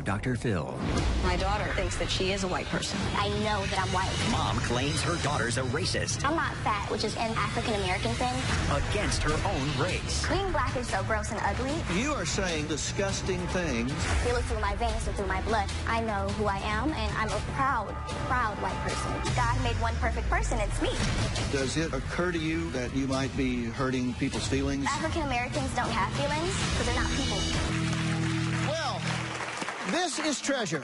Dr. Phil. My daughter thinks that she is a white person. I know that I'm white. Mom claims her daughter's a racist. I'm not fat, which is an African-American thing. Against her own race. Being black is so gross and ugly. You are saying disgusting things. If you look through my veins or through my blood, I know who I am, and I'm a proud white person. God made one perfect person, it's me. Does it occur to you that you might be hurting people's feelings? African-Americans don't have feelings because they're not people. Well, this is Treasure.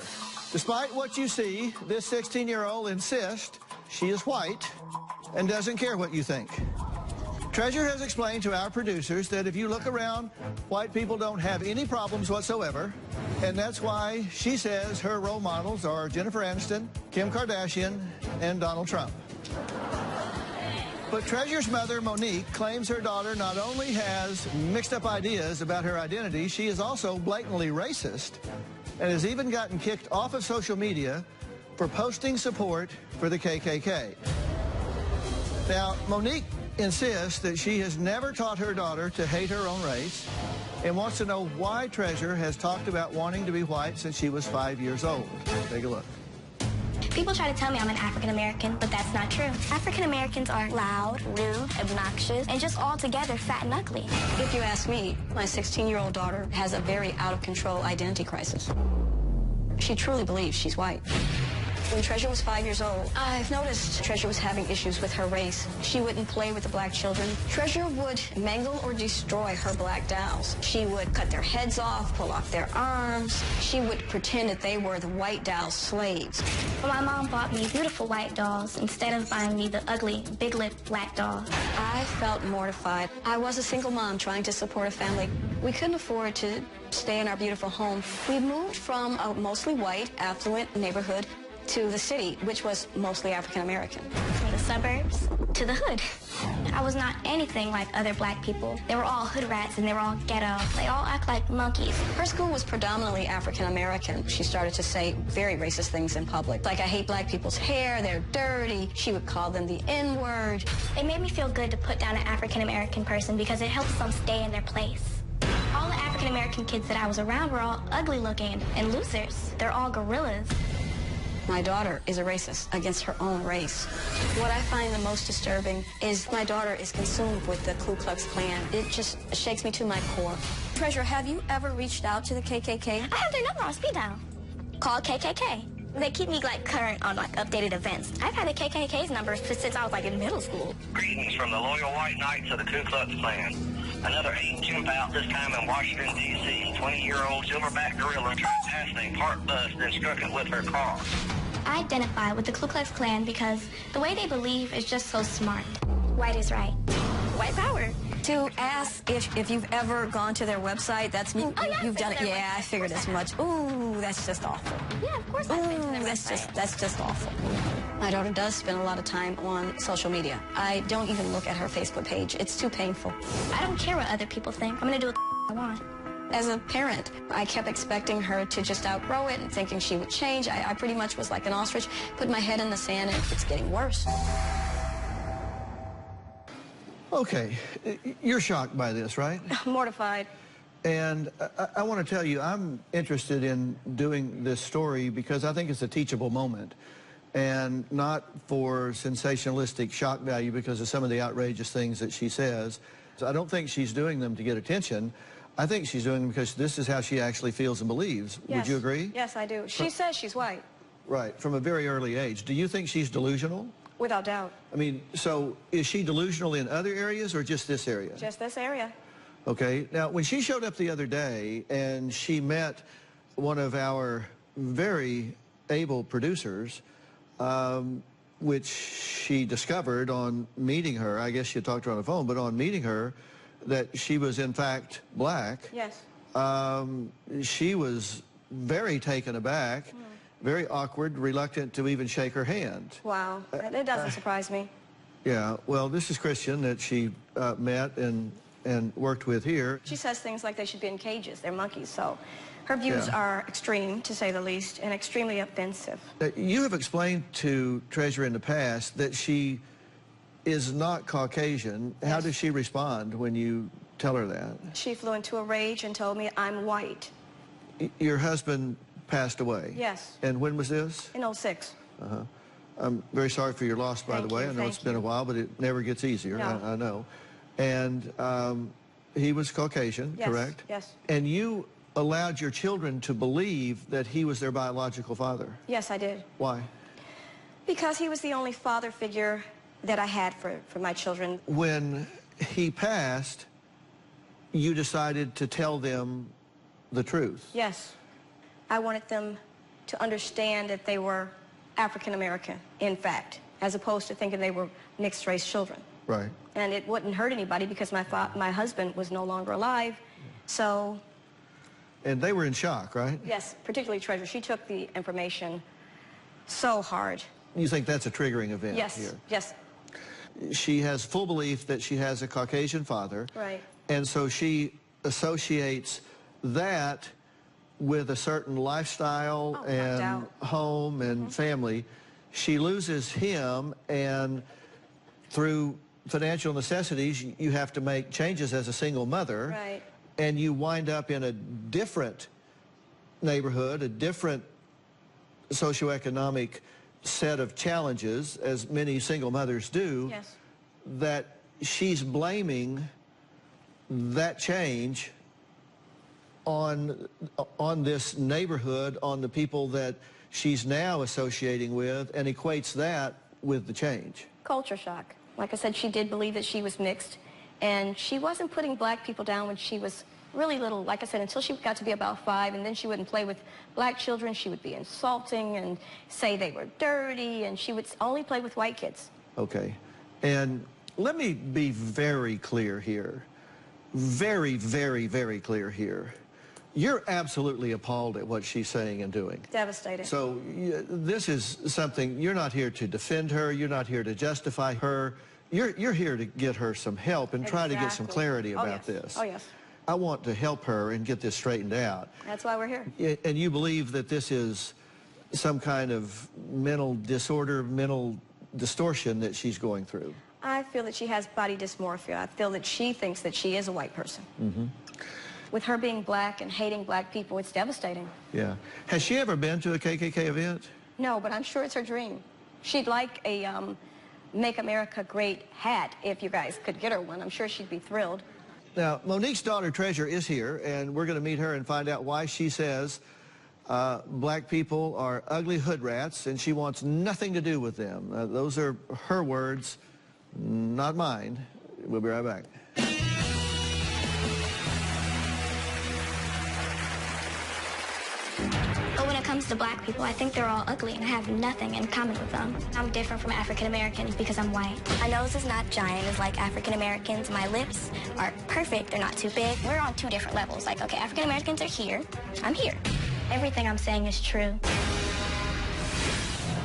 Despite what you see, this 16-year-old insists she is white and doesn't care what you think. Treasure has explained to our producers that if you look around, white people don't have any problems whatsoever, and that's why she says her role models are Jennifer Aniston, Kim Kardashian, and Donald Trump. But Treasure's mother, Monique, claims her daughter not only has mixed up ideas about her identity, she is also blatantly racist and has even gotten kicked off of social media for posting support for the KKK. Now, Monique insists that she has never taught her daughter to hate her own race and wants to know why Treasure has talked about wanting to be white since she was 5 years old. Take a look. People try to tell me I'm an African-American, but that's not true. African-Americans are loud, rude, obnoxious, and just altogether fat and ugly. If you ask me, my 16-year-old daughter has a very out-of-control identity crisis. She truly believes she's white. When Treasure was 5 years old, I've noticed Treasure was having issues with her race. She wouldn't play with the black children. Treasure would mangle or destroy her black dolls. She would cut their heads off, pull off their arms. She would pretend that they were the white doll's slaves. But my mom bought me beautiful white dolls instead of buying me the ugly, big-lipped black doll. I felt mortified. I was a single mom trying to support a family. We couldn't afford to stay in our beautiful home. We moved from a mostly white, affluent neighborhood to the city, which was mostly African-American. From the suburbs to the hood. I was not anything like other black people. They were all hood rats and they were all ghetto. They all act like monkeys. Her school was predominantly African-American. She started to say very racist things in public. Like, I hate black people's hair, they're dirty. She would call them the N-word. It made me feel good to put down an African-American person because it helps them stay in their place. All the African-American kids that I was around were all ugly looking and losers. They're all gorillas. My daughter is a racist against her own race. What I find the most disturbing is my daughter is consumed with the Ku Klux Klan. It just shakes me to my core. Treasure, have you ever reached out to the KKK? I have their number on speed dial. Call KKK. They keep me like current on like updated events. I've had the KKK's number since I was like in middle school. Greetings from the loyal white knights of the Ku Klux Klan. Another ancient bout, this time in Washington, D.C. 20-year-old silverback gorilla tried past a park bus and struck it with her car. I identify with the Ku Klux Klan because the way they believe is just so smart. White is right. White power. To ask if you've ever gone to their website, that's me. Oh, yeah, you've done it. Yeah, website. I figured as much. Ooh, that's just awful. Yeah, of course I've been to their website. That's just awful. My daughter does spend a lot of time on social media. I don't even look at her Facebook page. It's too painful. I don't care what other people think. I'm gonna do what I want. As a parent, I kept expecting her to just outgrow it and thinking she would change. I pretty much was like an ostrich, put my head in the sand, and it's getting worse. Okay, you're shocked by this, right? Mortified. And I want to tell you, I'm interested in doing this story because I think it's a teachable moment and not for sensationalistic shock value because of some of the outrageous things that she says. So I don't think she's doing them to get attention. I think she's doing them because this is how she actually feels and believes. Yes. Would you agree? Yes, I do. She says she's white. Right, from a very early age. Do you think she's delusional? Without doubt. I mean, so is she delusional in other areas or just this area? Just this area. Okay, now when she showed up the other day and she met one of our very able producers, which she discovered on meeting her, I guess she talked to her on the phone, but on meeting her, that she was in fact black. Yes. She was very taken aback, very awkward, reluctant to even shake her hand. Wow, it doesn't surprise me. Yeah, well, this is Christian that she met and worked with here. She says things like they should be in cages, they're monkeys, so her views are extreme, to say the least, and extremely offensive. You have explained to Treasure in the past that she is not Caucasian. How does she respond when you tell her that? She flew into a rage and told me I'm white. Your husband passed away. Yes. And when was this? In 06. I'm very sorry for your loss, by the way. I know it's been a while, but it never gets easier. No. I know. And he was Caucasian, correct? Yes. And you allowed your children to believe that he was their biological father. Yes, I did. Why? Because he was the only father figure that I had for my children. When he passed, you decided to tell them the truth. Yes. I wanted them to understand that they were African American, in fact, as opposed to thinking they were mixed race children. Right. And it wouldn't hurt anybody because my husband was no longer alive. So. And they were in shock, right? Yes, particularly Treasure. She took the information so hard. You think that's a triggering event yes, here? Yes. She has full belief that she has a Caucasian father. Right. And so she associates that with a certain lifestyle and home and family. She loses him, and through financial necessities, you have to make changes as a single mother. Right. And you wind up in a different neighborhood, a different socioeconomic set of challenges, as many single mothers do. Yes. That she's blaming that change on this neighborhood, on the people that she's now associating with, and equates that with the change. Culture shock. Like I said, she did believe that she was mixed, and she wasn't putting black people down when she was really little. Like I said, until she got to be about 5, and then she wouldn't play with black children. She would be insulting and say they were dirty, and she would only play with white kids. Okay. And let me be very clear here. Very, very, very clear here. You're absolutely appalled at what she's saying and doing. Devastated. So this is something, you're not here to defend her, you're not here to justify her, you're here to get her some help and try to get some clarity about this. Oh, yes. I want to help her and get this straightened out. That's why we're here. And you believe that this is some kind of mental disorder, mental distortion that she's going through? I feel that she has body dysmorphia. I feel that she thinks that she is a white person. Mm-hmm. With her being black and hating black people, it's devastating. Yeah. Has she ever been to a KKK event? No, but I'm sure it's her dream. She'd like a Make America Great hat if you guys could get her one. I'm sure she'd be thrilled. Now, Monique's daughter, Treasure, is here, and we're going to meet her and find out why she says black people are ugly hood rats, and she wants nothing to do with them. Those are her words, not mine. We'll be right back. But when it comes to black people, I think they're all ugly and I have nothing in common with them. I'm different from African Americans because I'm white. My nose is not giant as like African Americans. My lips are perfect. They're not too big. We're on 2 different levels. Like, okay, African Americans are here. I'm here. Everything I'm saying is true.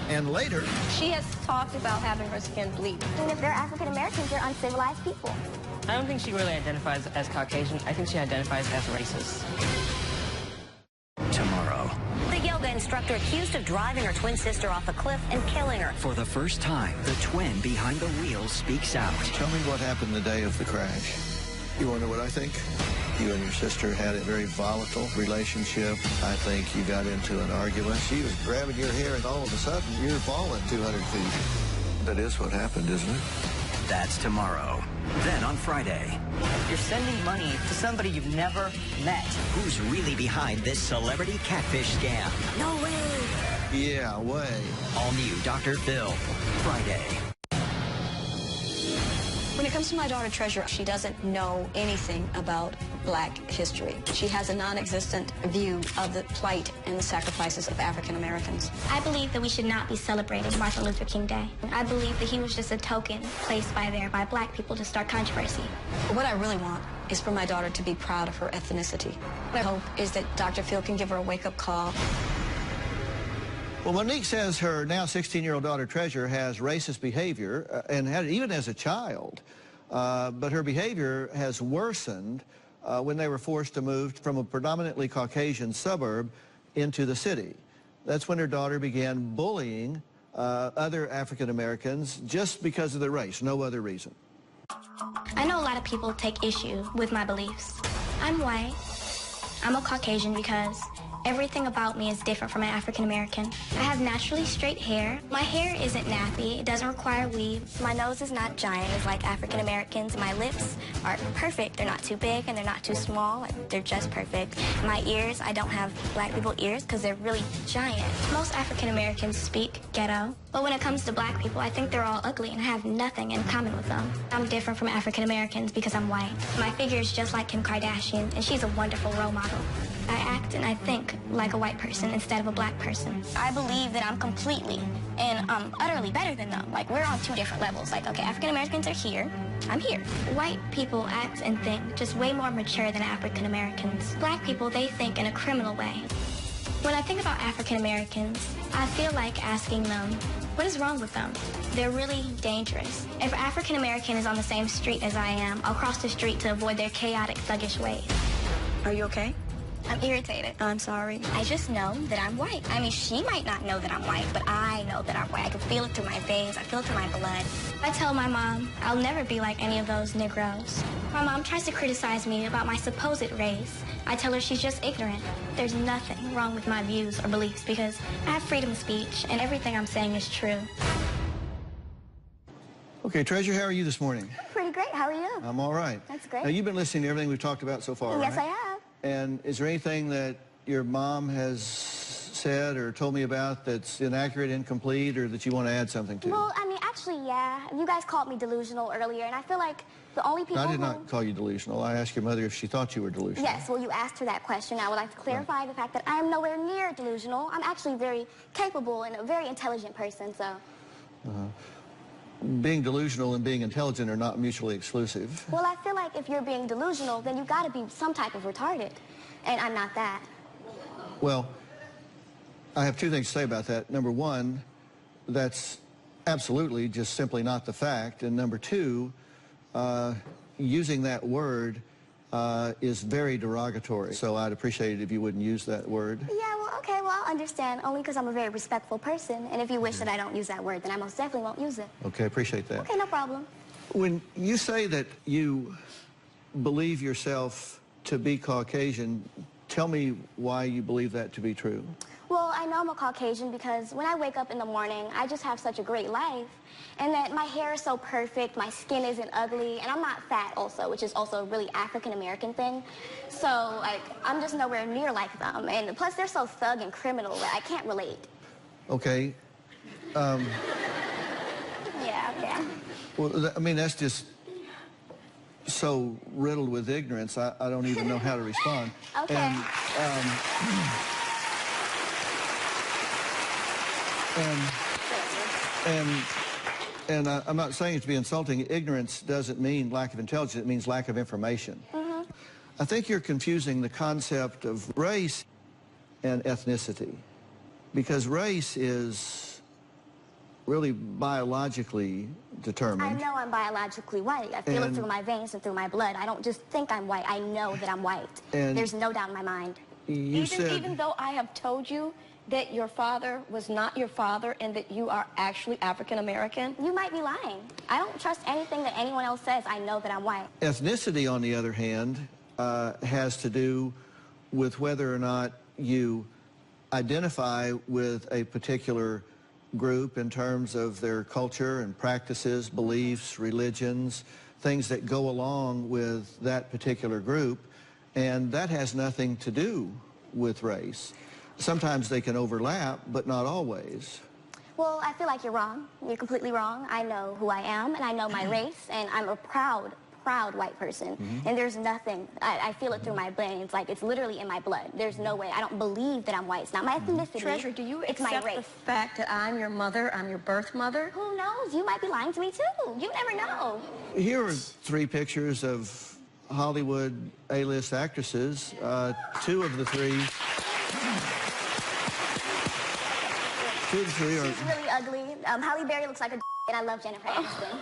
And later, she has talked about having her skin bleed. And if they're African Americans, they're uncivilized people. I don't think she really identifies as Caucasian. I think she identifies as racist. Tomorrow. The yoga instructor accused of driving her twin sister off a cliff and killing her. For the first time, the twin behind the wheel speaks out. tell me what happened the day of the crash. You want to know what I think? You and your sister had a very volatile relationship. I think you got into an argument. She was grabbing your hair, and all of a sudden, you're falling 200 feet. That is what happened, isn't it? That's tomorrow. Then on Friday. You're sending money to somebody you've never met. Who's really behind this celebrity catfish scam? No way. Yeah, way. All new Dr. Phil. Friday. When it comes to my daughter, Treasure, she doesn't know anything about black history. She has a non-existent view of the plight and the sacrifices of African Americans. I believe that we should not be celebrating Martin Luther King Day. I believe that he was just a token placed by black people to start controversy. But what I really want is for my daughter to be proud of her ethnicity. What I hope is that Dr. Phil can give her a wake-up call. Well, Monique says her now 16-year-old daughter, Treasure, has racist behavior and had it even as a child. But her behavior has worsened when they were forced to move from a predominantly Caucasian suburb into the city. That's when her daughter began bullying other African Americans just because of their race, no other reason. I know a lot of people take issue with my beliefs. I'm white. I'm a Caucasian because Everything about me is different from an African American. I have naturally straight hair. My hair isn't nappy. It doesn't require weave. My nose is not giant as like African Americans. My lips are perfect. They're not too big and they're not too small. They're just perfect. My ears, I don't have black people ears because they're really giant. Most African Americans speak ghetto. But when it comes to black people, I think they're all ugly and I have nothing in common with them. I'm different from African Americans because I'm white. My figure is just like Kim Kardashian, and she's a wonderful role model. I act and I think like a white person instead of a black person. I believe that I'm completely and utterly better than them. Like, we're on two different levels. Like, okay, African Americans are here. I'm here. White people act and think just way more mature than African Americans. Black people, they think in a criminal way. When I think about African Americans, I feel like asking them, what is wrong with them? They're really dangerous. If an African American is on the same street as I am, I'll cross the street to avoid their chaotic, thuggish ways. Are you okay? I'm irritated. I'm sorry. I just know that I'm white. I mean, she might not know that I'm white, but I know that I'm white. I can feel it through my veins. I feel it through my blood. I tell my mom I'll never be like any of those Negroes. My mom tries to criticize me about my supposed race. I tell her she's just ignorant. There's nothing wrong with my views or beliefs because I have freedom of speech and everything I'm saying is true. Okay, Treasure, how are you this morning? Pretty great. How are you? I'm all right. That's great. Now, you've been listening to everything we've talked about so far, Yes, right? I have. And is there anything that your mom has said or told me about that's inaccurate, incomplete, or that you want to add something to? Well, I mean, actually, yeah. You guys called me delusional earlier, and I feel like the only people I did not call you delusional. I asked your mother if she thought you were delusional. Yes, well, you asked her that question. I would like to clarify the fact that I am nowhere near delusional. I'm actually very capable and a very intelligent person, so... Being delusional and being intelligent are not mutually exclusive. Well, I feel like if you're being delusional, then you got to be some type of retarded, and I'm not that. Well, I have two things to say about that. Number one, that's absolutely just simply not the fact. And number two, using that word is very derogatory. So I'd appreciate it if you wouldn't use that word. Yeah, well, okay, well, I'll understand, only because I'm a very respectful person, and if you wish that I don't use that word, then I most definitely won't use it. Okay, appreciate that. Okay, no problem. When you say that you believe yourself to be Caucasian, tell me why you believe that to be true. Well, I know I'm a Caucasian because when I wake up in the morning, I just have such a great life. And that my hair is so perfect, my skin isn't ugly, and I'm not fat also, which is also a really African-American thing. So, like, I'm just nowhere near like them. And plus, they're so thug and criminal that I can't relate. Okay. Yeah, okay. Well, I mean, that's just so riddled with ignorance, I don't even know how to respond. Okay. And I'm not saying it to be insulting. Ignorance doesn't mean lack of intelligence. It means lack of information. I think you're confusing the concept of race and ethnicity, because race is really biologically determined. I know I'm biologically white. I feel it through my veins and through my blood. I don't just think I'm white. I know that I'm white. And there's no doubt in my mind. Even though I have told you that your father was not your father and that you are actually African American? You might be lying. I don't trust anything that anyone else says. I know that I'm white. Ethnicity, on the other hand, has to do with whether or not you identify with a particular group in terms of their culture and practices, beliefs, religions, things that go along with that particular group, and that has nothing to do with race. Sometimes they can overlap, but not always. Well, I feel like you're wrong. You're completely wrong. I know who I am, and I know my race, and I'm a proud white person. And there's nothing, I feel it through my brain. It's like, it's literally in my blood. There's no way. I don't believe that I'm white. It's not my ethnicity. Treasure, do you it's my accept race. the fact that I'm your mother, I'm your birth mother? Who knows? You might be lying to me, too. You never know. Here are 3 pictures of Hollywood A-list actresses. 2 of the 3... 2 of the 3 are... She's really ugly. Halle Berry looks like a and I love Jennifer Aniston.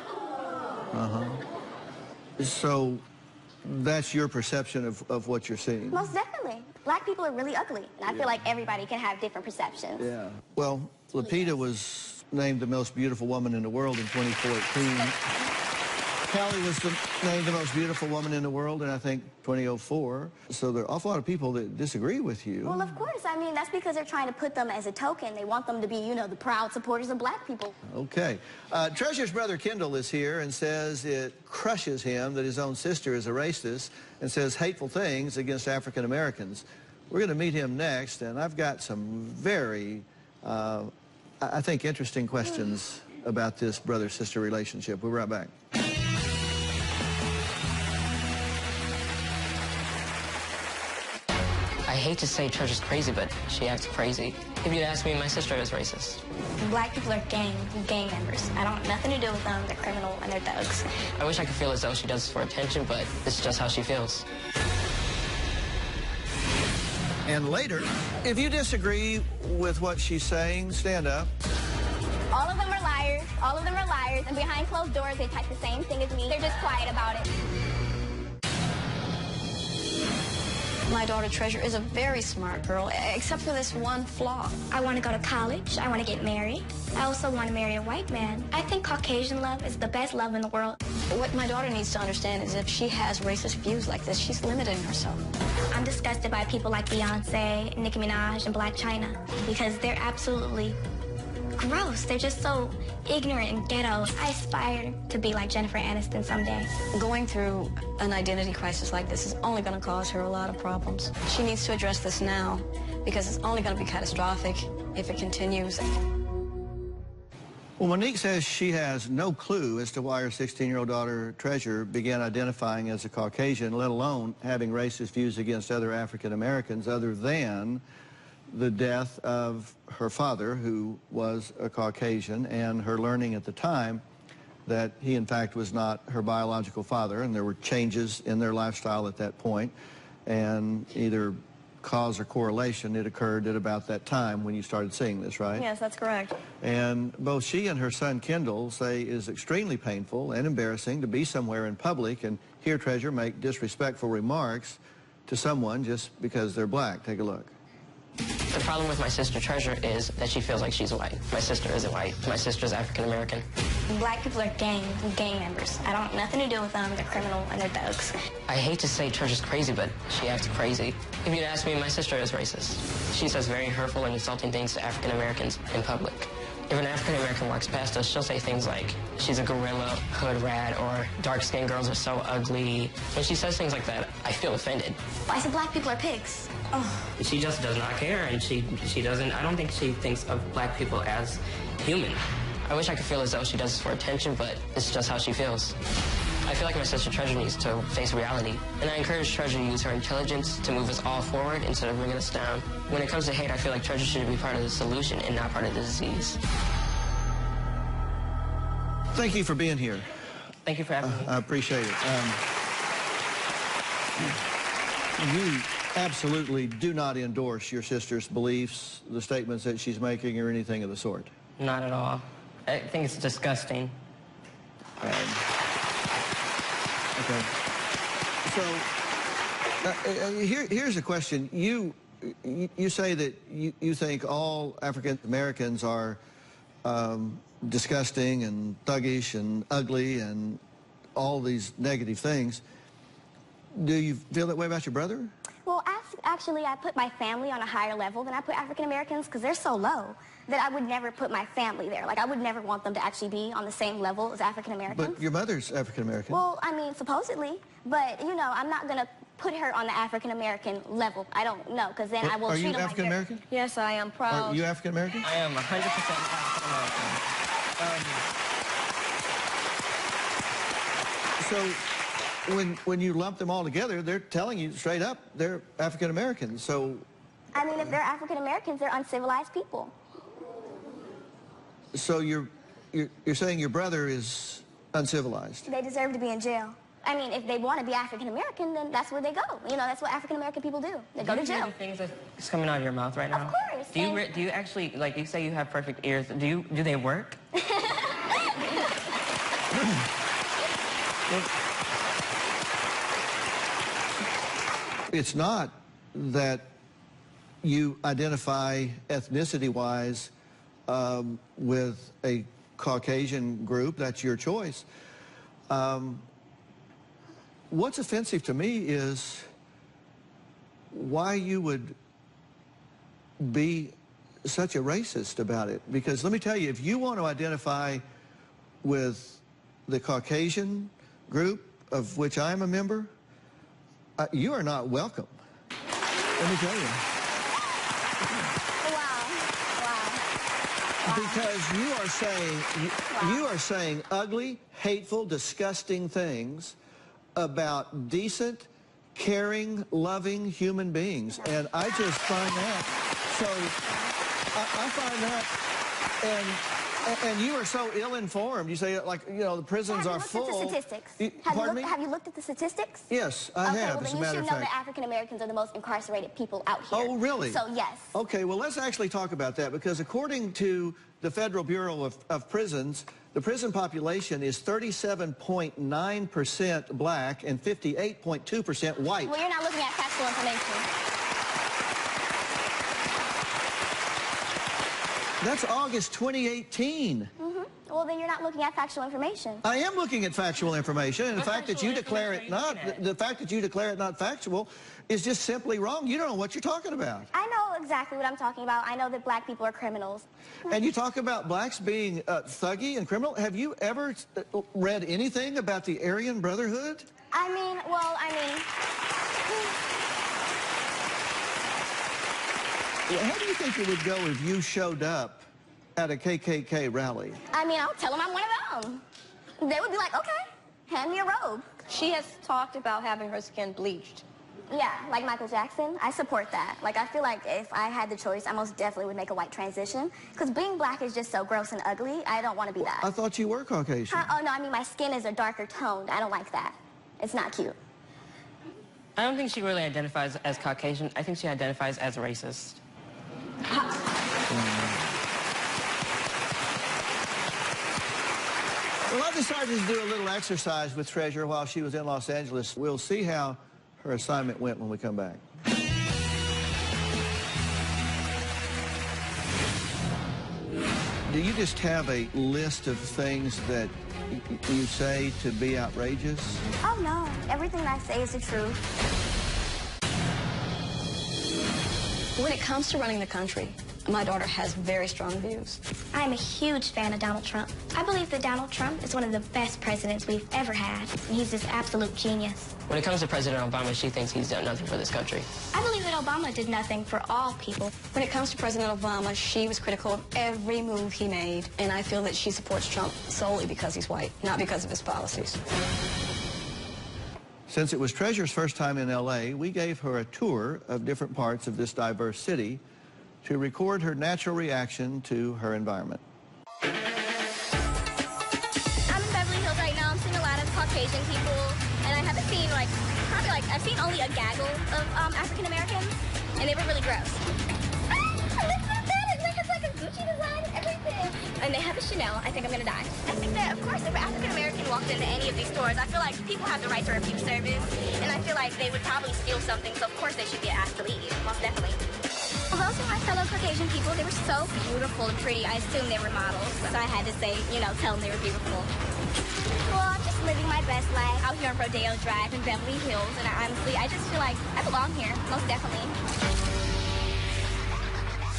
So that's your perception of what you're seeing? Most definitely. Black people are really ugly, and I feel like everybody can have different perceptions. Yeah. Well, Lupita was named the most beautiful woman in the world in 2014. Callie was named the most beautiful woman in the world in, I think, 2004. So there are an awful lot of people that disagree with you. Well, of course. I mean, that's because they're trying to put them as a token. They want them to be, you know, the proud supporters of black people. Okay. Treasure's brother Kendall is here and says it crushes him that his own sister is a racist and says hateful things against African Americans. We're going to meet him next, and I've got some very, I think, interesting questions about this brother-sister relationship. We'll be right back. I hate to say Treasure's crazy, but she acts crazy. If you'd ask me, my sister is racist. Black people are gang members. I don't want nothing to do with them. They're criminal and they're thugs. I wish I could feel as though she does this for attention, but it's just how she feels. And later, if you disagree with what she's saying, stand up. All of them are liars. All of them are liars. And behind closed doors, they type the same thing as me. They're just quiet about it. My daughter Treasure is a very smart girl, except for this one flaw. I want to go to college. I want to get married. I also want to marry a white man. I think Caucasian love is the best love in the world. What my daughter needs to understand is if she has racist views like this, she's limiting herself. I'm disgusted by people like Beyonce, Nicki Minaj, and Blac Chyna because they're absolutely gross. They're just so ignorant and ghetto. I aspire to be like Jennifer Aniston someday. Going through an identity crisis like this is only going to cause her a lot of problems. She needs to address this now because it's only going to be catastrophic if it continues. Well, Monique says she has no clue as to why her 16-year-old daughter, Treasure, began identifying as a Caucasian, let alone having racist views against other African Americans, other than the death of her father, who was a Caucasian, and her learning at the time that he, in fact, was not her biological father, and there were changes in their lifestyle at that point, and either cause or correlation, it occurred at about that time when you started seeing this, right? Yes, that's correct. And both she and her son, Kendall, say it is extremely painful and embarrassing to be somewhere in public and hear Treasure make disrespectful remarks to someone just because they're black. Take a look. The problem with my sister Treasure is that she feels like she's white. My sister isn't white. My sister's African American. Black people are gang members. I don't want nothing to do with them. They're criminal and they're thugs. I hate to say Treasure's crazy, but she acts crazy. If you'd ask me, my sister is racist. She says very hurtful and insulting things to African Americans in public. If an African American walks past us, she'll say things like, she's a gorilla, hood rat, or dark-skinned girls are so ugly. When she says things like that, I feel offended. I said black people are pigs. Oh. She just does not care, and she doesn't, I don't think she thinks of black people as human. I wish I could feel as though she does this for attention, but it's just how she feels. I feel like my sister Treasure needs to face reality, and I encourage Treasure to use her intelligence to move us all forward instead of bringing us down. When it comes to hate, I feel like Treasure should be part of the solution and not part of the disease. Thank you for being here. Thank you for having me. I appreciate it. You absolutely do not endorse your sister's beliefs, the statements that she's making, or anything of the sort. Not at all. I think it's disgusting. Okay. So, here's a question. You say that you think all African Americans are disgusting and thuggish and ugly and all these negative things. Do you feel that way about your brother? Well, actually, I put my family on a higher level than I put African Americans because they're so low that I would never put my family there. Like, I would never want them to actually be on the same level as African Americans. But your mother's African American. Well, I mean, supposedly. But, you know, I'm not going to put her on the African American level. I don't know, because then I will treat them like Are you African American? Yes, I am proud. Are you African American? I am 100% African American. So, when you lump them all together, they're telling you straight up they're African Americans. So, I mean, if they're African Americans, they're uncivilized people. So you're saying your brother is uncivilized? They deserve to be in jail. I mean, if they want to be African American, then that's where they go. You know, that's what African American people do. They go to jail. Do you hear the things that's coming out of your mouth right now? Of course. Do you actually, like, you say you have perfect ears? Do they work? It's not that you identify ethnicity-wise with a Caucasian group. That's your choice. What's offensive to me is why you would be such a racist about it. Because let me tell you, if you want to identify with the Caucasian group, of which I'm a member, you are not welcome. Let me tell you. Wow. Because you are saying ugly, hateful, disgusting things about decent, caring, loving human beings. And I just find that so, I find that, and you are so ill-informed. You say, like, you know, the prisons are full. Have you looked at the statistics? Have you looked at the statistics? Yes, I have, well, as a then you matter should of know fact. that African Americans are the most incarcerated people out here. Oh, really? So, yes. Okay, well, let's actually talk about that, because according to the Federal Bureau of Prisons, the prison population is 37.9% black and 58.2% white. Well, you're not looking at factual information. That's August 2018. Well, then you're not looking at factual information. I am looking at factual information, and the fact that you declare it not, the fact that you declare it not factual is just simply wrong. You don't know what you're talking about. I know exactly what I'm talking about. I know that black people are criminals. And you talk about blacks being thuggy and criminal. Have you ever read anything about the Aryan Brotherhood? I mean, How do you think it would go if you showed up at a KKK rally? I mean, I'll tell them I'm one of them. They would be like, okay, hand me a robe. She has talked about having her skin bleached. Yeah, like Michael Jackson. I support that. Like, I feel like if I had the choice, I most definitely would make a white transition. Because being black is just so gross and ugly. I don't want to be that. I thought you were Caucasian. Oh, no, I mean, my skin is a darker toned. I don't like that. It's not cute. I don't think she really identifies as Caucasian. I think she identifies as racist. Well, I decided to do a little exercise with Treasure while she was in Los Angeles. We'll see how her assignment went when we come back. Do you just have a list of things that you say to be outrageous? Oh, no. Everything I say is the truth. When it comes to running the country, my daughter has very strong views. I'm a huge fan of Donald Trump. I believe that Donald Trump is one of the best presidents we've ever had. And he's this absolute genius. When it comes to President Obama, she thinks he's done nothing for this country. I believe that Obama did nothing for all people. When it comes to President Obama, she was critical of every move he made, and I feel that she supports Trump solely because he's white, not because of his policies. Since it was Treasure's first time in L.A., we gave her a tour of different parts of this diverse city to record her natural reaction to her environment. I'm in Beverly Hills right now. I'm seeing a lot of Caucasian people, and I haven't seen, I've seen only a gaggle of African Americans, and they were really gross. Look at that! It's like a Gucci design and everything. And they have a Chanel. I think I'm gonna die. I think that, of course, if an African American walked into any of these stores, I feel like people have the right to refuse service, and I feel like they would probably steal something, so of course they should be asked to leave, most definitely. Well, those are my fellow Caucasian people. They were so beautiful and pretty. I assumed they were models, so I had to say, tell them they were beautiful. Well, I'm just living my best life out here on Rodeo Drive in Beverly Hills, and honestly, I just feel like I belong here, most definitely.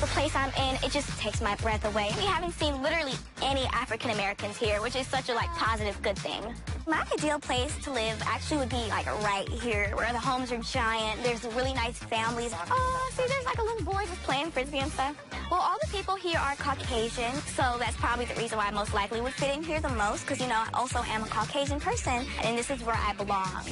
The place I'm in, it just takes my breath away. We haven't seen literally any African Americans here, which is such a positive good thing. My ideal place to live actually would be right here, where the homes are giant. There's really nice families. Oh, see, there's a little boy just playing frisbee and stuff. Well, all the people here are Caucasian, so that's probably the reason why I most likely would fit in here the most, because I also am a Caucasian person, and this is where I belong.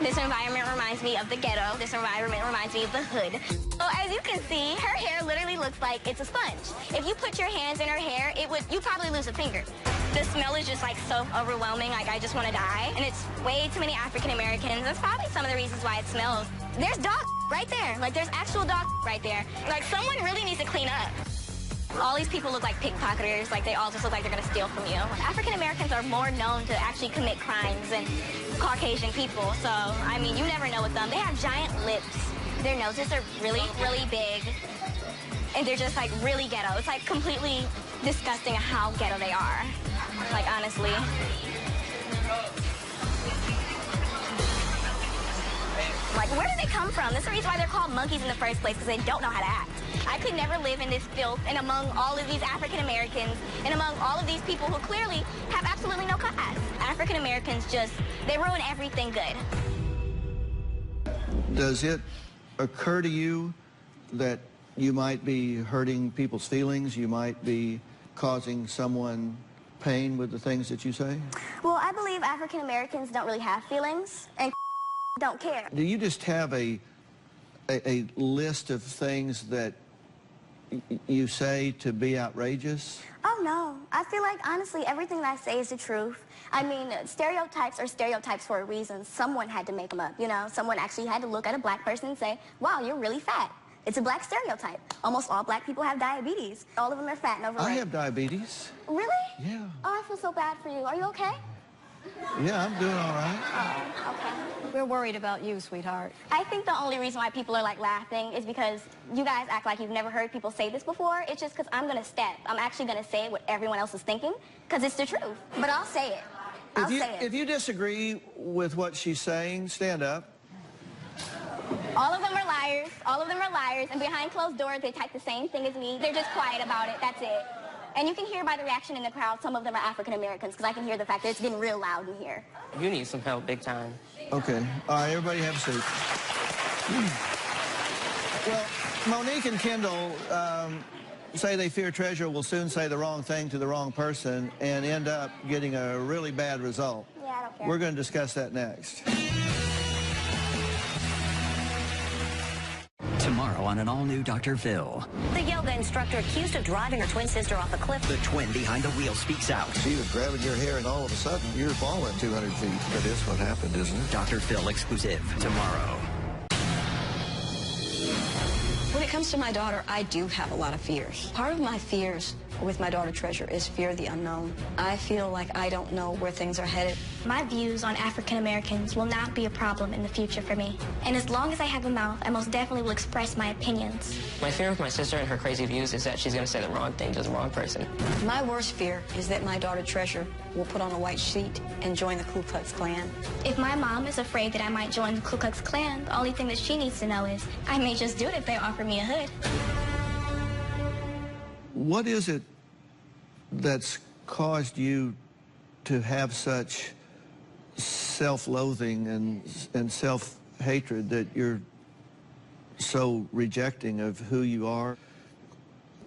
This environment reminds me of the ghetto. This environment reminds me of the hood. So as you can see, her hair literally looks like it's a sponge. If you put your hands in her hair, you'd probably lose a finger. The smell is just so overwhelming, I just want to die. And it's way too many African Americans. That's probably some of the reasons why it smells. There's dog right there. There's actual dog right there. Someone really needs to clean up. All these people look like pickpocketers, they all just look like they're gonna steal from you. African Americans are more known to actually commit crimes than Caucasian people, so, you never know with them. They have giant lips. Their noses are really, really big, and they're just, really ghetto. It's, completely disgusting how ghetto they are. Like, honestly. Like, where do they come from? That's the reason why they're called monkeys in the first place, because they don't know how to act. I could never live in this filth and among all of these African Americans and among all of these people who clearly have absolutely no class. African Americans just, they ruin everything good. Does it occur to you that you might be hurting people's feelings? You might be causing someone pain with the things that you say? Well, I believe African Americans don't really have feelings and don't care. Do you just have a list of things that you say to be outrageous? Oh, no. I feel like, honestly, everything that I say is the truth. I mean, stereotypes are stereotypes for a reason. Someone had to make them up, you know? Someone actually had to look at a black person and say, wow, you're really fat. It's a black stereotype. Almost all black people have diabetes. All of them are fat and overweight. I have diabetes. Really? Yeah. Oh, I feel so bad for you. Are you okay? Yeah, I'm doing all right. Oh, okay. We're worried about you, sweetheart. I think the only reason why people are like laughing is because you guys act like you've never heard people say this before. It's just because I'm going to step. I'm actually going to say what everyone else is thinking because it's the truth. But I'll say it. I'll say it. If you disagree with what she's saying, stand up. All of them are liars. All of them are liars. And behind closed doors, they type the same thing as me. They're just quiet about it. That's it. And you can hear by the reaction in the crowd, some of them are African Americans, because I can hear the fact that it's getting real loud in here. You need some help big time. Okay. All right, everybody have a seat. Well, Monique and Kendall say they fear Treasure will soon say the wrong thing to the wrong person and end up getting a really bad result. Yeah, I don't care. We're going to discuss that next. Tomorrow on an all-new Dr. Phil. The yoga instructor accused of driving her twin sister off a cliff. The twin behind the wheel speaks out. She was grabbing your hair and all of a sudden you're falling 200 feet. That is what happened, isn't it? Dr. Phil exclusive tomorrow. When it comes to my daughter, I do have a lot of fears. Part of my fears with my daughter Treasure is fear of the unknown. I feel like I don't know where things are headed. My views on African Americans will not be a problem in the future for me. And as long as I have a mouth, I most definitely will express my opinions. My fear with my sister and her crazy views is that she's going to say the wrong thing to the wrong person. My worst fear is that my daughter Treasure will put on a white sheet and join the Ku Klux Klan. If my mom is afraid that I might join the Ku Klux Klan, the only thing that she needs to know is I may just do it if they offer me a hood. What is it that's caused you to have such self-loathing and self-hatred that you're so rejecting of who you are?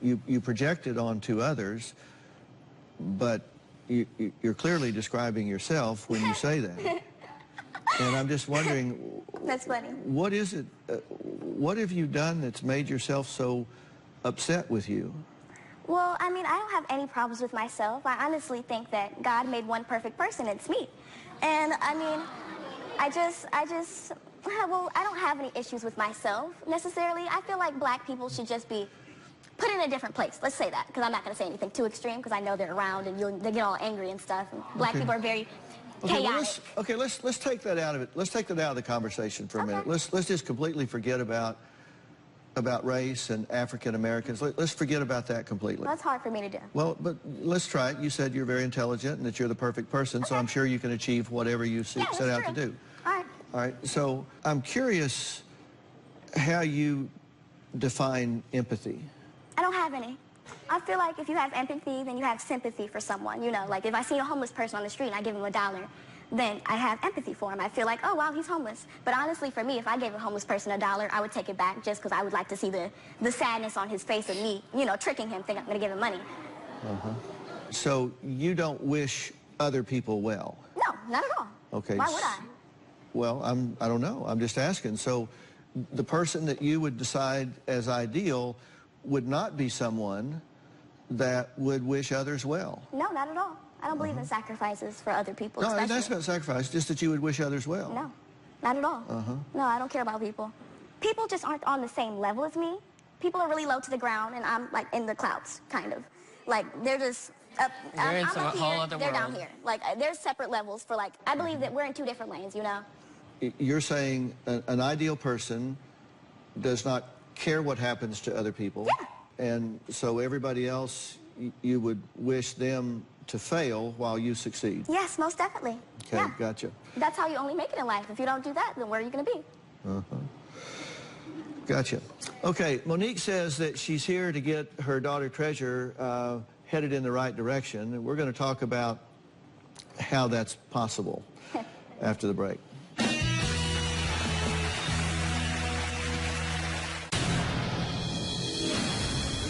You project it onto others, but you're clearly describing yourself when you say that. And I'm just wondering, That's funny. what is it, what have you done that's made yourself so upset with you? Well, I mean, I don't have any problems with myself. I honestly think that God made one perfect person, it's me. And I mean, well, I don't have any issues with myself necessarily. I feel like black people should just be put in a different place. Let's say that, because I'm not going to say anything too extreme, because I know they're around and they get all angry and stuff. And black people are very chaotic. Well, let's take that out of it. Let's take that out of the conversation for a minute. Let's just completely forget about race and African Americans. Let's forget about that completely. Well, that's hard for me to do. Well, but let's try it. You said you're very intelligent and that you're the perfect person, so I'm sure you can achieve whatever you set out to do. All right. All right. So I'm curious how you define empathy. I don't have any. I feel like if you have empathy, then you have sympathy for someone. You know, like if I see a homeless person on the street and I give him $1, then I have empathy for him. I feel like, oh, wow, he's homeless. But honestly, for me, if I gave a homeless person $1, I would take it back just because I would like to see the sadness on his face of me, you know, tricking him, thinking I'm going to give him money. So you don't wish other people well? No, not at all. Okay. Why would I? Well, I don't know. I'm just asking. So the person that you would decide as ideal would not be someone that would wish others well? No, not at all. I don't believe in sacrifices for other people. No, especially. that's not sacrifice, just that you would wish others well. No, not at all. No, I don't care about people. People just aren't on the same level as me. People are really low to the ground, and I'm like in the clouds, kind of. Like they're just up. They're in I'm some up whole here, other they're world. down here. Like there's separate levels for like. I believe that we're in 2 different lanes. You know. You're saying an ideal person does not care what happens to other people. Yeah. And so everybody else, you would wish them to fail while you succeed. Yes, most definitely. Okay, yeah. gotcha. That's how you only make it in life. If you don't do that, then where are you going to be? Gotcha. Okay, Monique says that she's here to get her daughter Treasure headed in the right direction, and we're going to talk about how that's possible after the break.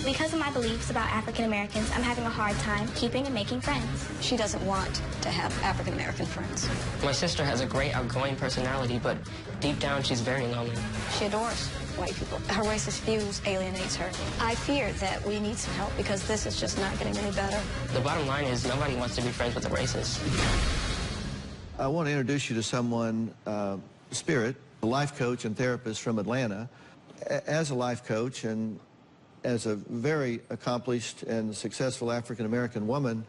Because of my beliefs about African Americans, I'm having a hard time keeping and making friends. She doesn't want to have African American friends. My sister has a great outgoing personality, but deep down she's very lonely. She adores white people. Her racist views alienates her. I fear that we need some help because this is just not getting any better. The bottom line is nobody wants to be friends with a racist. I want to introduce you to someone, Spirit, a life coach and therapist from Atlanta. As a life coach and as a very accomplished and successful African-American woman,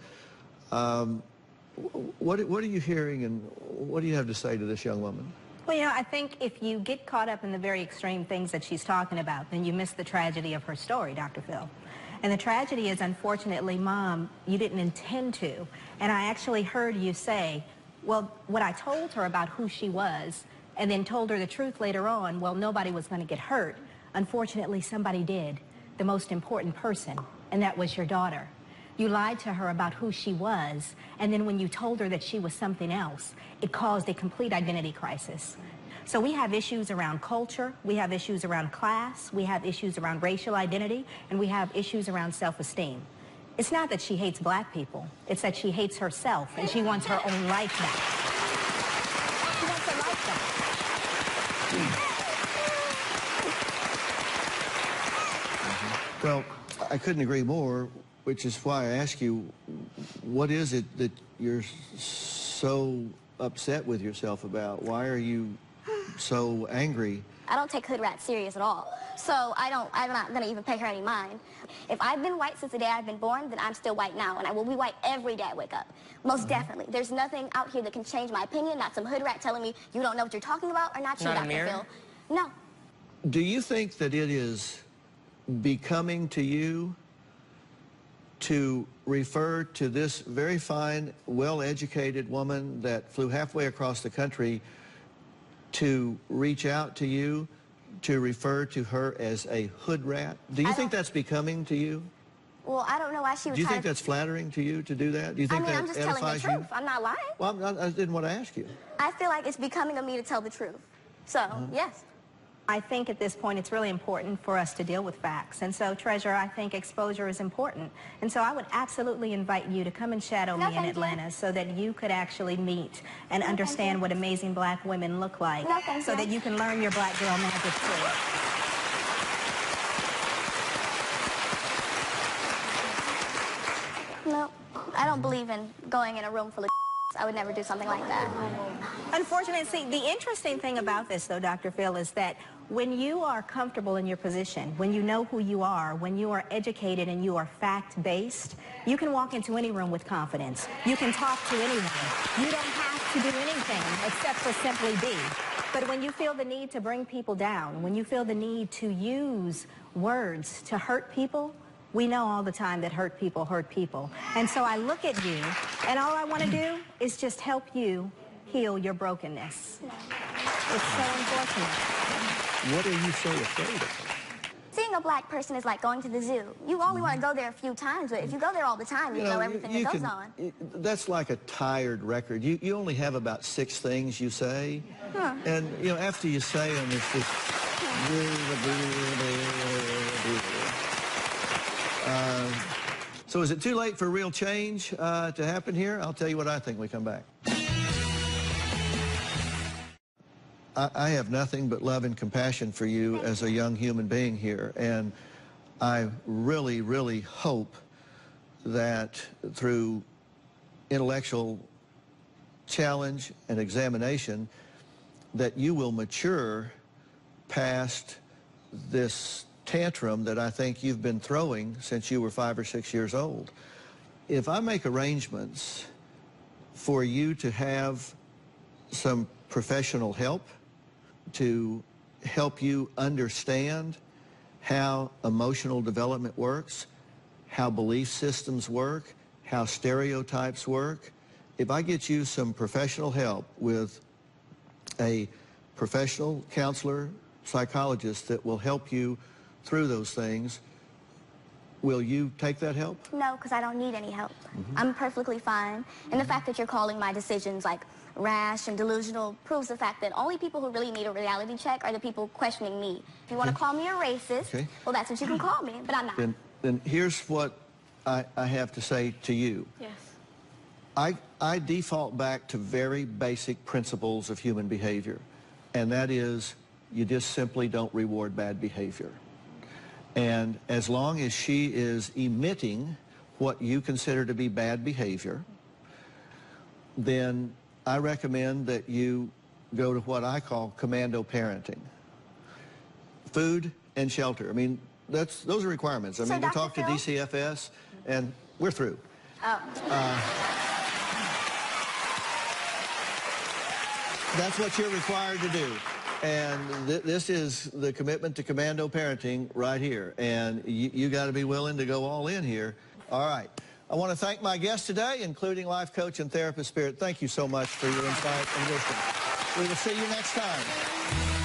what are you hearing and what do you have to say to this young woman? Well, you know, I think if you get caught up in the very extreme things that she's talking about, then you miss the tragedy of her story, Dr. Phil. And the tragedy is, unfortunately, Mom, you didn't intend to. And I actually heard you say, well, what I told her about who she was and then told her the truth later on, well, nobody was going to get hurt. Unfortunately, somebody did, the most important person, and that was your daughter. You lied to her about who she was, and then when you told her that she was something else, it caused a complete identity crisis. So we have issues around culture, we have issues around class, we have issues around racial identity, and we have issues around self-esteem. It's not that she hates black people, it's that she hates herself, and she wants her own life back. She wants her life back. Well, I couldn't agree more, which is why I ask you, what is it that you're so upset with yourself about? Why are you so angry? I don't take hood rats serious at all. So I'm not going to even pay her any mind. If I've been white since the day I've been born, then I'm still white now, and I will be white every day I wake up. Most definitely. There's nothing out here that can change my opinion, not some hood rat telling me you don't know what you're talking about, or not you, Dr. Phil. No. Do you think that it is becoming to you to refer to this very fine, well-educated woman that flew halfway across the country to reach out to you, to refer to her as a hood rat? Do you think that's becoming to you? Well, I don't know why she was. Do you think that's flattering to you to do that? Do you think I'm just telling the truth. I'm not lying. Well, I didn't want to ask you. I feel like it's becoming of me to tell the truth. So, yes. I think at this point it's really important for us to deal with facts. And so, Treasure, I think exposure is important. And so I would absolutely invite you to come and shadow me in Atlanta so that you could actually meet and understand what amazing black women look like. So that you can learn your black girl magic too. No, I don't believe in going in a room full of I would never do something like that. Unfortunately, see, the interesting thing about this, though, Dr. Phil, is that when you are comfortable in your position, when you know who you are, when you are educated and you are fact-based, you can walk into any room with confidence. You can talk to anyone. You don't have to do anything except for simply be. But when you feel the need to bring people down, when you feel the need to use words to hurt people, we know all the time that hurt people hurt people. And so I look at you, and all I want to do is just help you heal your brokenness. It's so unfortunate. What are you so afraid of? Seeing a black person is like going to the zoo. You only want to go there a few times, but if you go there all the time, you know everything that goes on. That's like a tired record. You only have about 6 things you say. And, you know, after you say them, it's just... So is it too late for real change to happen here? I'll tell you what I think when we come back. I have nothing but love and compassion for you as a young human being here, and I really, really hope that through intellectual challenge and examination that you will mature past this tantrum that I think you've been throwing since you were 5 or 6 years old. If I make arrangements for you to have some professional help to help you understand how emotional development works, how belief systems work, how stereotypes work. If I get you some professional help with a professional counselor, psychologist that will help you through those things, will you take that help? No, because I don't need any help. I'm perfectly fine. And the fact that you're calling my decisions like rash and delusional proves the fact that only people who really need a reality check are the people questioning me. If you want to call me a racist, well, that's what you can call me, but I'm not. Then here's what I have to say to you. Yes. I default back to very basic principles of human behavior, and that is you just simply don't reward bad behavior. And as long as she is emitting what you consider to be bad behavior, then I recommend that you go to what I call commando parenting. Food and shelter. I mean, those are requirements. I mean, you talk to DCFS, and we're through. That's what you're required to do. And this is the commitment to commando parenting right here. And you got to be willing to go all in here. All right. I want to thank my guests today, including life coach and therapist Spirit. Thank you so much for your insight and wisdom. We will see you next time.